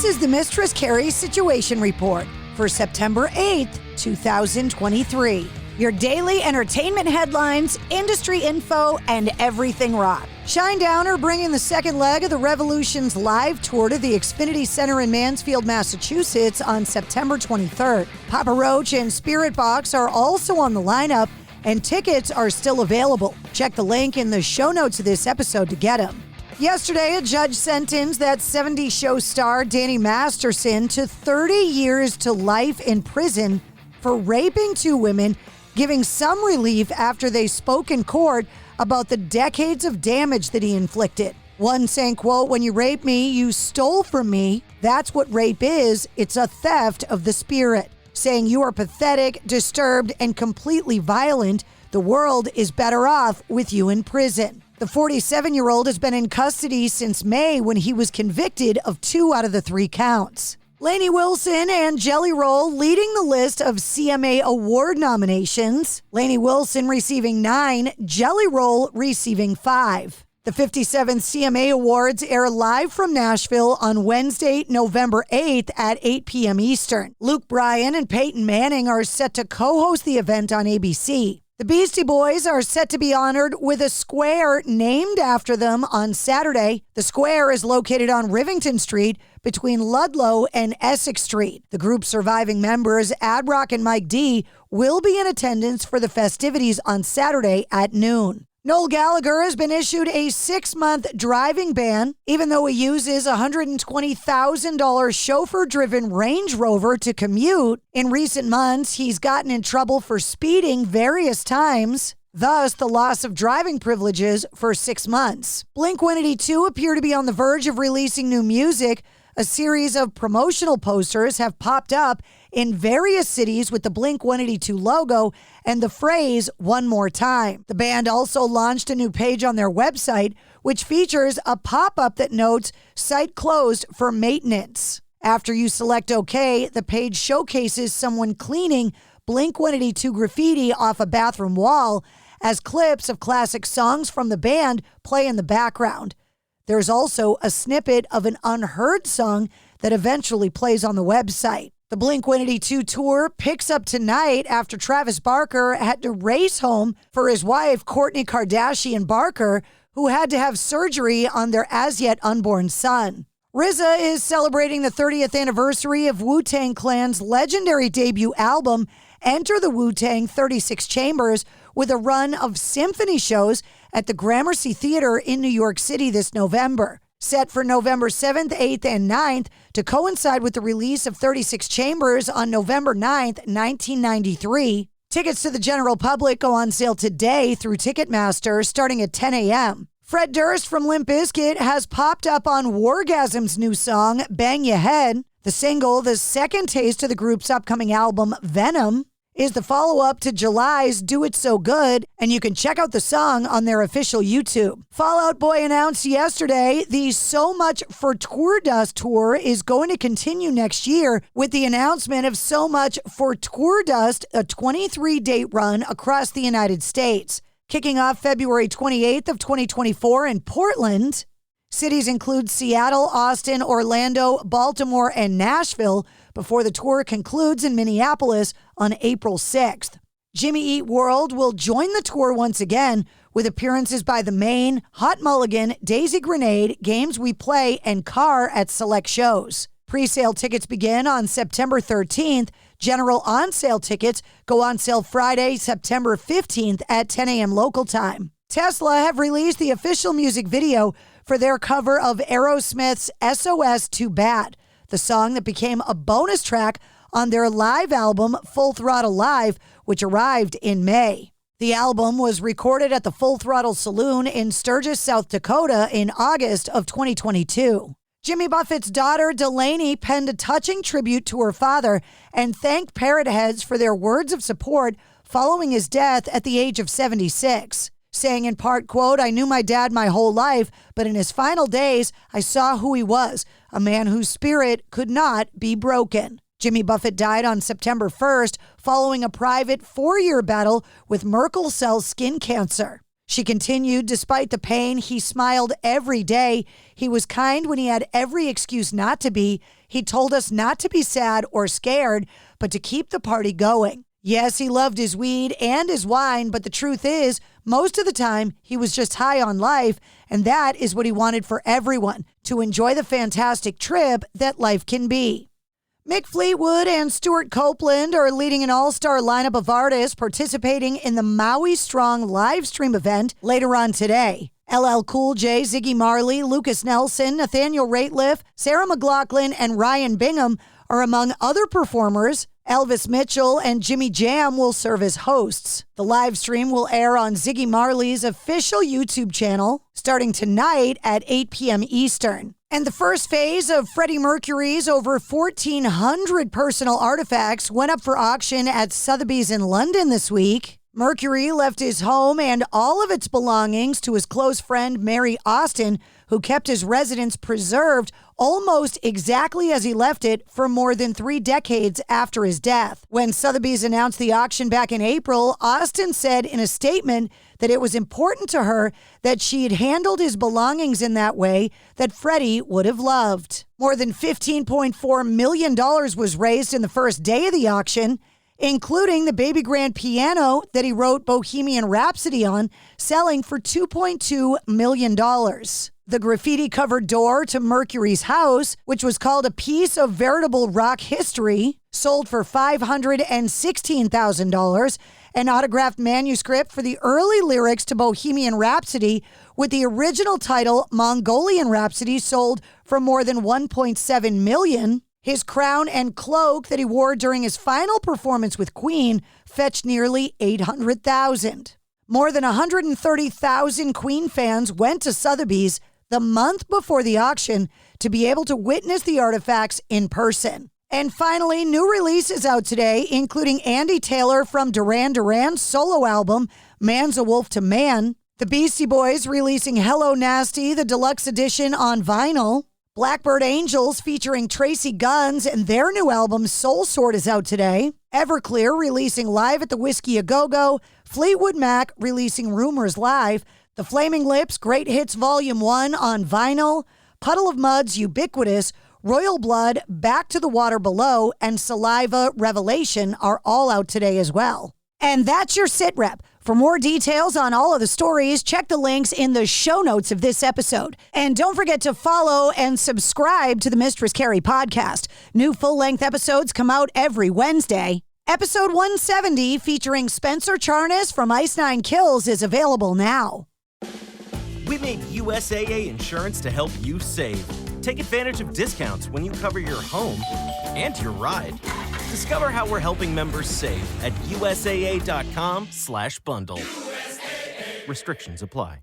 is the Mistress Carrie Situation Report for September 8th, 2023. Your daily entertainment headlines, industry info, and everything rock. Shinedown are bringing the second leg of the Revolution's live tour to the Xfinity Center in Mansfield, Massachusetts on September 23rd. Papa Roach and Spiritbox are also on the lineup, and tickets are still available. Check the link in the show notes of this episode to get them. Yesterday, a judge sentenced that 70s show star Danny Masterson to 30 years to life in prison for raping two women, giving some relief after they spoke in court about the decades of damage that he inflicted. One saying, quote, "When you rape me, you stole from me. That's what rape is. It's a theft of the spirit." Saying, "You are pathetic, disturbed, and completely violent. The world is better off with you in prison." The 47-year-old has been in custody since May when he was convicted of 2 out of the 3 counts. Lainey Wilson and Jelly Roll leading the list of CMA award nominations. Lainey Wilson receiving 9, Jelly Roll receiving 5. The 57th CMA Awards air live from Nashville on Wednesday, November 8th at 8 p.m. Eastern. Luke Bryan and Peyton Manning are set to co-host the event on ABC. The Beastie Boys are set to be honored with a square named after them on Saturday. The square is located on Rivington Street between Ludlow and Essex Street. The group's surviving members, Ad Rock and Mike D, will be in attendance for the festivities on Saturday at noon. Noel Gallagher has been issued a 6-month driving ban, even though he uses a $120,000 chauffeur-driven Range Rover to commute. In recent months, he's gotten in trouble for speeding various times, thus the loss of driving privileges for 6 months. Blink-182 appear to be on the verge of releasing new music. A series of promotional posters have popped up in various cities with the Blink-182 logo and the phrase, "one more time." The band also launched a new page on their website, which features a pop-up that notes, "Site closed for maintenance." After you select OK, the page showcases someone cleaning Blink-182 graffiti off a bathroom wall as clips of classic songs from the band play in the background. There's also a snippet of an unheard song that eventually plays on the website. The Blink-182 tour picks up tonight after Travis Barker had to race home for his wife, Kourtney Kardashian Barker, who had to have surgery on their as-yet unborn son. RZA is celebrating the 30th anniversary of Wu-Tang Clan's legendary debut album, Enter the Wu-Tang 36 Chambers, with a run of symphony shows at the Gramercy Theater in New York City this November. Set for November 7th, 8th, and 9th to coincide with the release of 36 Chambers on November 9th, 1993. Tickets to the general public go on sale today through Ticketmaster starting at 10 a.m. Fred Durst from Limp Bizkit has popped up on Wargasm's new song, Bang Ya Head. The single, the second taste of the group's upcoming album, Venom, is the follow-up to July's Do It So Good, and you can check out the song on their official YouTube. Fall Out Boy announced yesterday the So Much for Tour Dust tour is going to continue next year with the announcement of So Much for Tour Dust, a 23-date run across the United States. Kicking off February 28th of 2024 in Portland. Cities include Seattle, Austin, Orlando, Baltimore, and Nashville before the tour concludes in Minneapolis on April 6th. Jimmy Eat World will join the tour once again with appearances by The Maine, Hot Mulligan, Daisy Grenade, Games We Play, and Carr at select shows. Pre-sale tickets begin on September 13th. General on-sale tickets go on sale Friday, September 15th at 10 a.m. local time. Tesla have released the official music video for their cover of Aerosmith's SOS Too Bad, the song that became a bonus track on their live album Full Throttle Live, which arrived in May. The album was recorded at the Full Throttle Saloon in Sturgis, South Dakota in August of 2022. Jimmy Buffett's daughter, Delaney, penned a touching tribute to her father and thanked Parrot Heads for their words of support following his death at the age of 76. Saying in part, quote, "I knew my dad my whole life, but in his final days, I saw who he was, a man whose spirit could not be broken." Jimmy Buffett died on September 1st following a private 4-year battle with Merkel cell skin cancer. She continued, despite the pain, he smiled every day. He was kind when he had every excuse not to be. He told us not to be sad or scared, but to keep the party going. Yes, he loved his weed and his wine, but the truth is, most of the time, he was just high on life, and that is what he wanted for everyone, to enjoy the fantastic trip that life can be. Mick Fleetwood and Stuart Copeland are leading an all-star lineup of artists participating in the Maui Strong live stream event later on today. LL Cool J, Ziggy Marley, Lucas Nelson, Nathaniel Rateliff, Sarah McLachlan, and Ryan Bingham are among other performers. Elvis Mitchell and Jimmy Jam will serve as hosts. The live stream will air on Ziggy Marley's official YouTube channel starting tonight at 8 p.m. Eastern. And the first phase of Freddie Mercury's over 1,400 personal artifacts went up for auction at Sotheby's in London this week. Mercury left his home and all of its belongings to his close friend Mary Austin, who kept his residence preserved almost exactly as he left it for more than 3 decades after his death. When Sotheby's announced the auction back in April, Austin said in a statement that it was important to her that she had handled his belongings in that way that Freddie would have loved. More than $15.4 million was raised in the first day of the auction, including the baby grand piano that he wrote Bohemian Rhapsody on, selling for $2.2 million. The graffiti-covered door to Mercury's house, which was called a piece of veritable rock history, sold for $516,000. An autographed manuscript for the early lyrics to Bohemian Rhapsody with the original title Mongolian Rhapsody sold for more than $1.7 million. His crown and cloak that he wore during his final performance with Queen fetched nearly $800,000. More than 130,000 Queen fans went to Sotheby's the month before the auction to be able to witness the artifacts in person. And finally, new releases out today, including Andy Taylor from Duran Duran's solo album, Man's a Wolf to Man. The Beastie Boys releasing Hello Nasty, the deluxe edition on vinyl. Blackbird Angels featuring Tracy Guns and their new album Soul Sword is out today. Everclear releasing Live at the Whiskey A Go-Go. Fleetwood Mac releasing Rumors Live. The Flaming Lips Great Hits Volume 1 on vinyl. Puddle of Mud's Ubiquitous, Royal Blood, Back to the Water Below, and Saliva Revelation are all out today as well. And that's your sit rep. For more details on all of the stories, check the links in the show notes of this episode. And don't forget to follow and subscribe to the Mistress Carrie Podcast. New full-length episodes come out every Wednesday. Episode 170, featuring Spencer Charnas from Ice Nine Kills, is available now. We made USAA Insurance to help you save. Take advantage of discounts when you cover your home and your ride. Discover how we're helping members save at USAA.com/bundle. USAA. Restrictions apply.